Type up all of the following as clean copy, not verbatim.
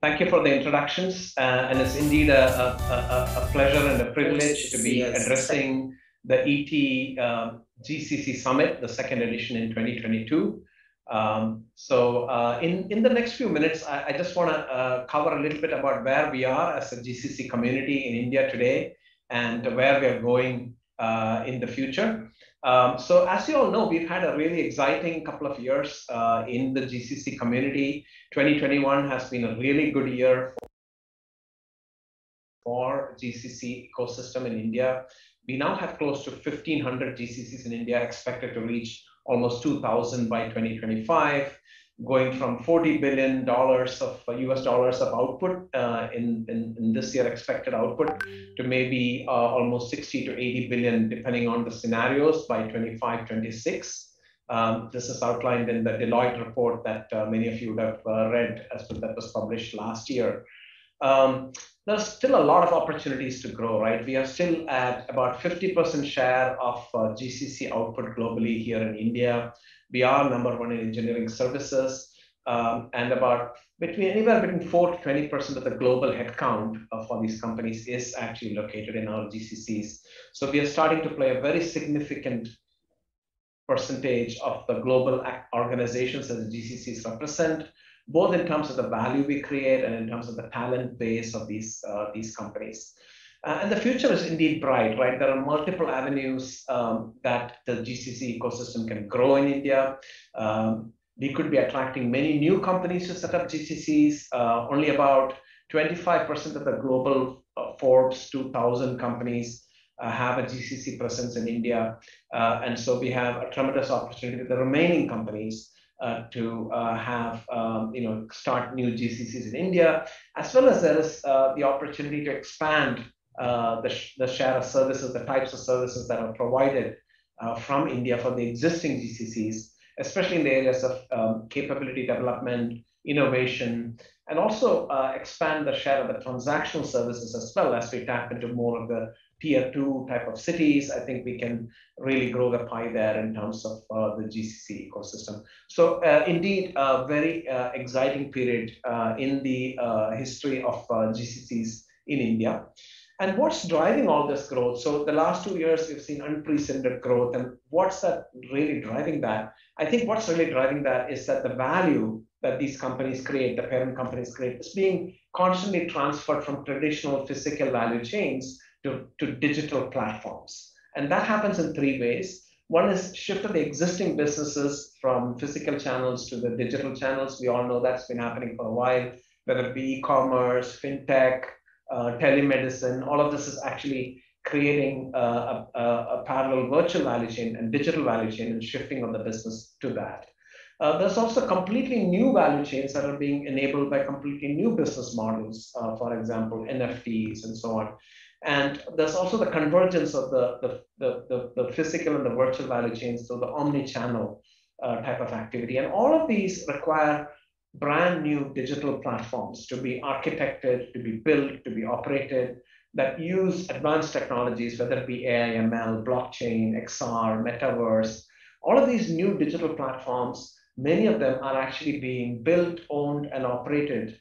Thank you for the introductions, and it's indeed a pleasure and a privilege to be addressing the ET GCC Summit, the second edition in 2022. In the next few minutes, I just want to cover a little bit about where we are as a GCC community in India today and where we are going in the future. So as you all know, we've had a really exciting couple of years in the GCC community. 2021 has been a really good year for GCC ecosystem in India. We now have close to 1,500 GCCs in India, expected to reach almost 2,000 by 2025, going from $40 billion of US dollars of output in this year expected output to maybe almost 60 to 80 billion, depending on the scenarios by 25, 26. This is outlined in the Deloitte report that many of you would have read as that was published last year. There's still a lot of opportunities to grow, right? We are still at about 50% share of GCC output globally here in India. We are number one in engineering services, and about anywhere between 4 to 20% of the global headcount for these companies is actually located in our GCCs. So we are starting to play a very significant percentage of the global organizations that the GCCs represent, both in terms of the value we create and in terms of the talent base of these companies. And the future is indeed bright, right? There are multiple avenues that the GCC ecosystem can grow in India. We could be attracting many new companies to set up GCCs. Only about 25% of the global Forbes 2000 companies have a GCC presence in India. And so we have a tremendous opportunity with the remaining companies to start new GCCs in India, as well as there is the opportunity to expand the share of services, the types of services that are provided from India for the existing GCCs, especially in the areas of capability development, innovation, and also expand the share of the transactional services as well as we tap into more of the tier 2 type of cities. I think we can really grow the pie there in terms of the GCC ecosystem. So indeed, a very exciting period in the history of GCCs in India. And what's driving all this growth? So the last 2 years, we've seen unprecedented growth. And what's that really driving that? I think what's really driving that is that the value that these companies create, the parent companies create, is being constantly transferred from traditional physical value chains to digital platforms. And that happens in 3 ways. One is shift of the existing businesses from physical channels to the digital channels. We all know that's been happening for a while, whether it be e-commerce, fintech, telemedicine. All of this is actually creating a parallel virtual value chain and digital value chain and shifting of the business to that. There's also completely new value chains that are being enabled by completely new business models, for example, NFTs and so on. And there's also the convergence of the physical and the virtual value chains to the omni-channel type of activity. And all of these require brand new digital platforms to be architected, to be built, to be operated, that use advanced technologies, whether it be AI, ML, blockchain, XR, metaverse. All of these new digital platforms, many of them are actually being built, owned, and operated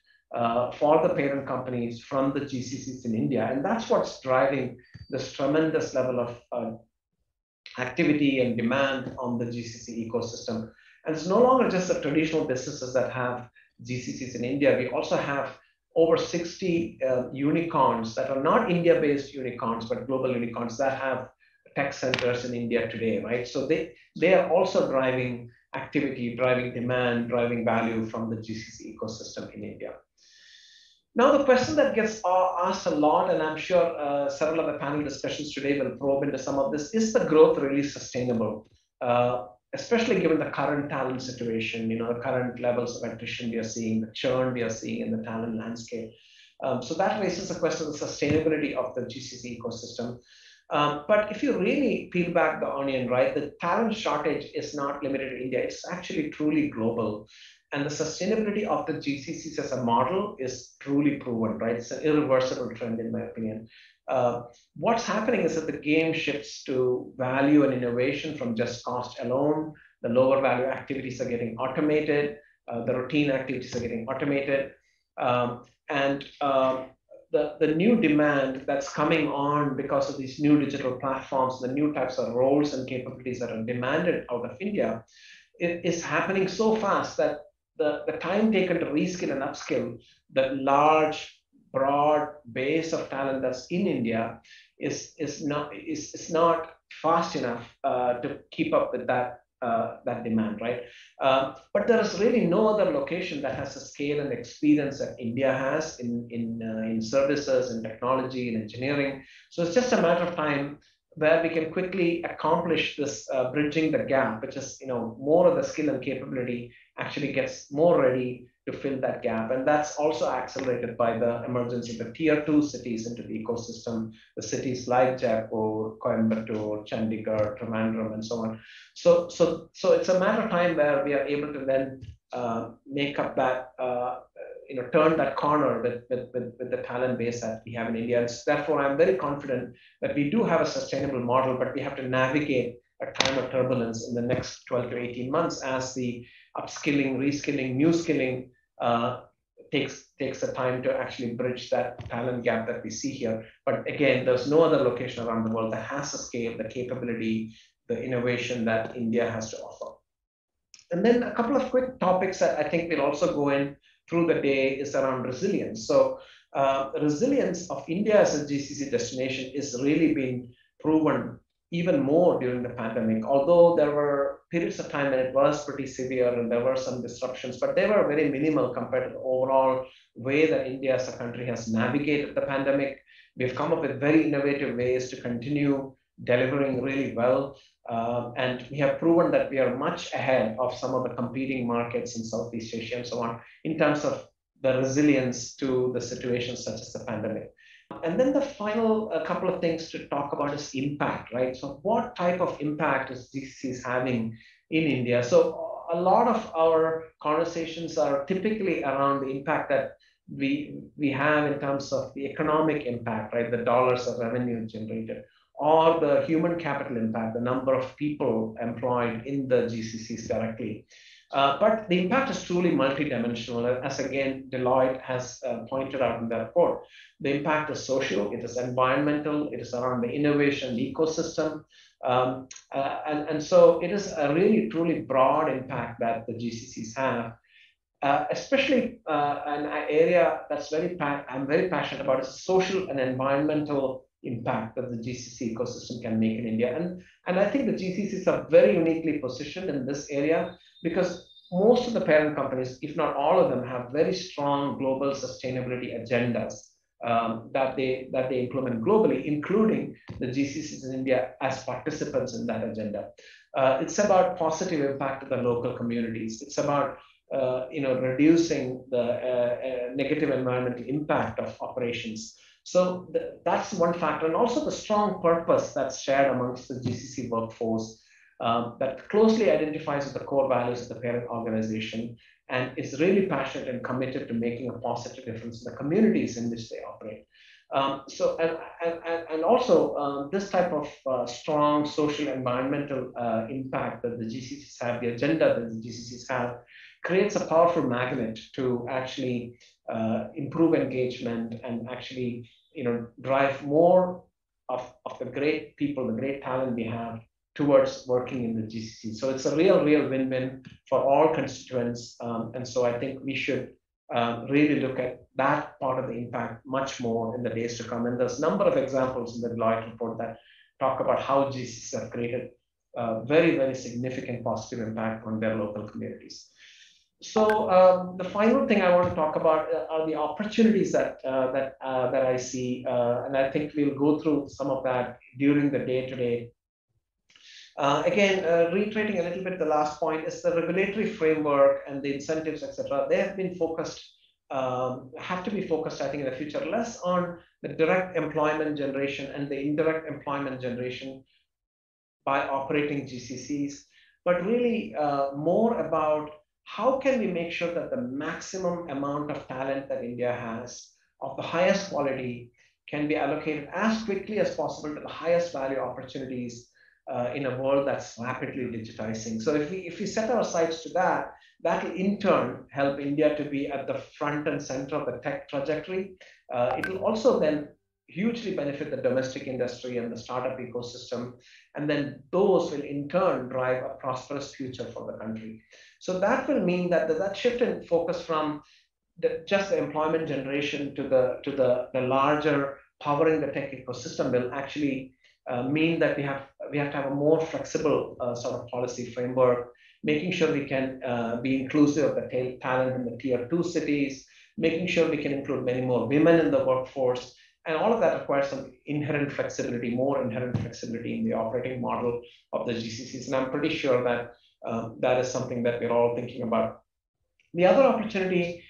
for the parent companies from the GCCs in India. And that's what's driving this tremendous level of activity and demand on the GCC ecosystem. And it's no longer just the traditional businesses that have GCCs in India. We also have over 60 unicorns that are not India-based unicorns, but global unicorns that have tech centers in India today, right? So they are also driving activity, driving demand, driving value from the GCC ecosystem in India. Now, the question that gets asked a lot, and I'm sure several of the panel discussions today will probe into some of this, is the growth really sustainable? Especially given the current talent situation, the current levels of attrition we are seeing, the churn we are seeing in the talent landscape. So that raises the question of the sustainability of the GCC ecosystem. But if you really peel back the onion, right, the talent shortage is not limited to India. It's actually truly global. And the sustainability of the GCCs as a model is truly proven, right? It's an irreversible trend, in my opinion. What's happening is that the game shifts to value and innovation from just cost alone. The lower value activities are getting automated. The routine activities are getting automated. And the new demand that's coming on because of these new digital platforms, the new types of roles and capabilities that are demanded out of India, it is happening so fast that the time taken to reskill and upskill the large, broad base of talent that's in India is not fast enough to keep up with that demand, right? But there is really no other location that has the scale and experience that India has in services and technology and engineering. So it's just a matter of time where we can quickly accomplish this bridging the gap, which is, more of the skill and capability actually gets more ready to fill that gap. And that's also accelerated by the emergence of the tier 2 cities into the ecosystem, the cities like Jaipur, Coimbatore, Chandigarh, Trivandrum, and so on. So it's a matter of time where we are able to then make up that, turn that corner with the talent base that we have in India. And therefore, I'm very confident that we do have a sustainable model, but we have to navigate a time of turbulence in the next 12 to 18 months as the upskilling, reskilling, new skilling takes the time to actually bridge that talent gap that we see here. But again, there's no other location around the world that has the scale, the capability, the innovation that India has to offer. And then a couple of quick topics that I think we'll also go in through the day is around resilience. So resilience of India as a GCC destination is really being proven even more during the pandemic, although there were periods of time when it was pretty severe and there were some disruptions, but they were very minimal compared to the overall way that India as a country has navigated the pandemic. We've come up with very innovative ways to continue delivering really well. And we have proven that we are much ahead of some of the competing markets in Southeast Asia and so on in terms of the resilience to the situations such as the pandemic. And then the final couple of things to talk about is impact, right? So what type of impact is GCCs having in India? So a lot of our conversations are typically around the impact that we have in terms of the economic impact, right? The dollars of revenue generated, or the human capital impact, the number of people employed in the GCCs directly. But the impact is truly multidimensional, as again, Deloitte has pointed out in their report. The impact is social, it is environmental, it is around the innovation ecosystem. And so it is a really, truly broad impact that the GCCs have. Especially an area that's I'm very passionate about is social and environmental impact that the GCC ecosystem can make in India. And I think the GCCs are very uniquely positioned in this area because most of the parent companies, if not all of them, have very strong global sustainability agendas that they implement globally, including the GCCs in India as participants in that agenda. It's about positive impact to the local communities. It's about reducing the negative environmental impact of operations. So that's one factor, and also the strong purpose that's shared amongst the GCC workforce that closely identifies with the core values of the parent organization and is really passionate and committed to making a positive difference in the communities in which they operate. And also this type of strong social environmental impact that the GCCs have, the agenda that the GCCs have, creates a powerful magnet to actually improve engagement and actually drive more of the great people, the great talent we have towards working in the GCC. So it's a real win-win for all constituents. And so I think we should really look at that part of the impact much more in the days to come. And there's a number of examples in the Deloitte report that talk about how GCCs have created very, very significant positive impact on their local communities. So the final thing I want to talk about are the opportunities that I see, and I think we'll go through some of that during the day today. Again, reiterating a little bit the last point is the regulatory framework and the incentives, etc. They have been focused, have to be focused, I think, in the future, less on the direct employment generation and the indirect employment generation by operating GCCs, but really more about how can we make sure that the maximum amount of talent that India has of the highest quality can be allocated as quickly as possible to the highest value opportunities in a world that's rapidly digitizing. So if we set our sights to that, that will in turn help India to be at the front and center of the tech trajectory. It will also then hugely benefit the domestic industry and the startup ecosystem. And then those will in turn drive a prosperous future for the country. So that will mean that that shift in focus from just the employment generation to the larger powering the tech ecosystem will actually mean that we have to have a more flexible sort of policy framework, making sure we can be inclusive of the talent in the tier 2 cities, making sure we can include many more women in the workforce. And all of that requires some inherent flexibility, more inherent flexibility in the operating model of the GCCs. And I'm pretty sure that that is something that we're all thinking about. The other opportunity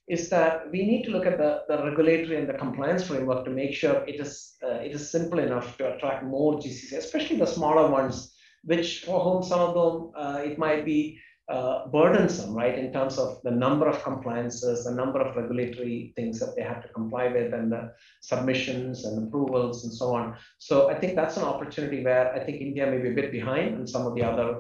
is that we need to look at the regulatory and the compliance framework to make sure it is simple enough to attract more GCCs, especially the smaller ones, which for whom some of them it might be burdensome, right, in terms of the number of compliances, the number of regulatory things that they have to comply with, and the submissions and approvals and so on. So I think that's an opportunity where I think India may be a bit behind in some of the other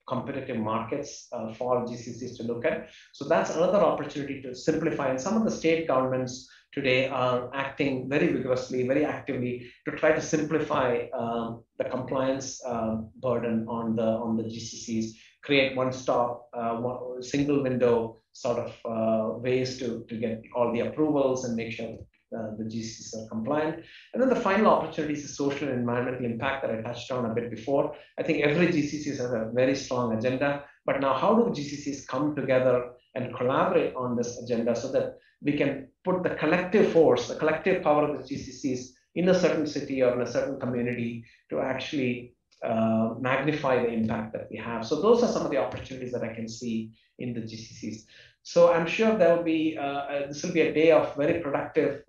competitive markets for GCCs to look at. So that's another opportunity to simplify. And some of the state governments today are acting very vigorously, very actively to try to simplify the compliance burden on the GCCs, create one-stop, single window sort of ways to get all the approvals and make sure the GCCs are compliant. And then the final opportunity is the social and environmental impact that I touched on a bit before. I think every GCC has a very strong agenda, but now how do GCCs come together and collaborate on this agenda so that we can put the collective force, the collective power of the GCCs in a certain city or in a certain community to actually magnify the impact that we have. So those are some of the opportunities that I can see in the GCCs. So I'm sure there will be this will be a day of very productive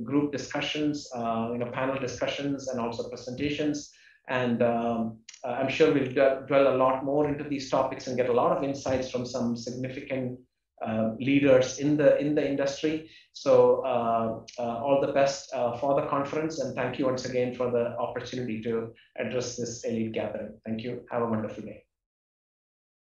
group discussions, panel discussions, and also presentations. And I'm sure we'll dwell a lot more into these topics and get a lot of insights from some significant leaders in the industry. So all the best for the conference, and thank you once again for the opportunity to address this elite gathering. Thank you. Have a wonderful day.